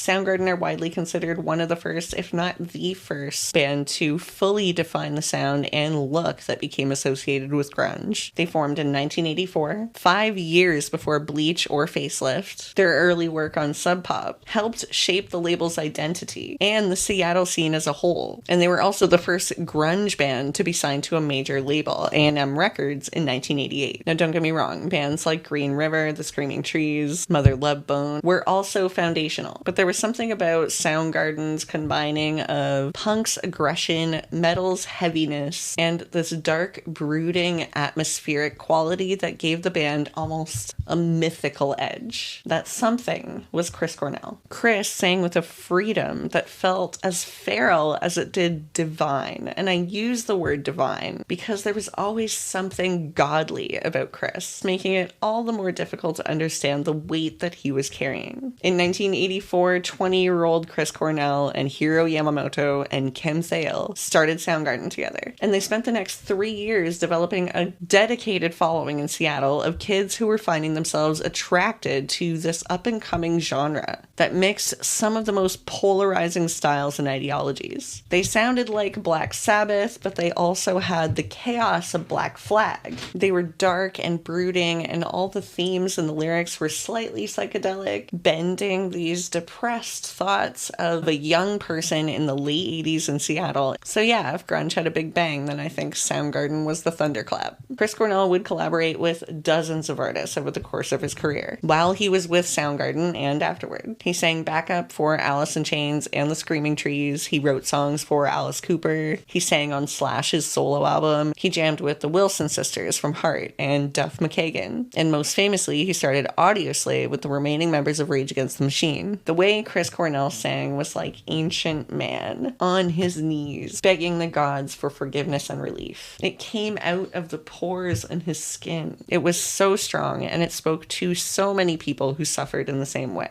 Soundgarden are widely considered one of the first, if not the first, band to fully define the sound and look that became associated with grunge. They formed in 1984, 5 years before Bleach or Facelift. Their early work on Sub Pop helped shape the label's identity and the Seattle scene as a whole. And they were also the first grunge band to be signed to a major label, A&M Records, in 1988. Now don't get me wrong, bands like Green River, The Screaming Trees, Mother Love Bone were also foundational, but there was something about Soundgarden's combining of punk's aggression, metal's heaviness, and this dark, brooding, atmospheric quality that gave the band almost a mythical edge. That something was Chris Cornell. Chris sang with a freedom that felt as feral as it did divine, and I use the word divine because there was always something godly about Chris, making it all the more difficult to understand the weight that he was carrying. In 1984, 20-year-old Chris Cornell and Hiro Yamamoto and Kim Thale started Soundgarden together, and they spent the next 3 years developing a dedicated following in Seattle of kids who were finding themselves attracted to this up-and-coming genre that mixed some of the most polarizing styles and ideologies. They sounded like Black Sabbath, but they also had the chaos of Black Flag. They were dark and brooding, and all the themes and the lyrics were slightly psychedelic, bending these depressed thoughts of a young person in the late 80s in Seattle. So yeah, if grunge had a big bang, then I think Soundgarden was the thunderclap. Chris Cornell would collaborate with dozens of artists over the course of his career. While he was with Soundgarden and afterward, he sang backup for Alice in Chains and the Screaming Trees. He wrote songs for Alice Cooper. He sang on Slash's solo album. He jammed with the Wilson sisters from Heart and Duff McKagan. And most famously, he started Audioslave with the remaining members of Rage Against the Machine. The way Chris Cornell sang was like ancient man on his knees, begging the gods for forgiveness and relief. It came out of the pores in his skin. It was so strong, and it spoke to so many people who suffered in the same way.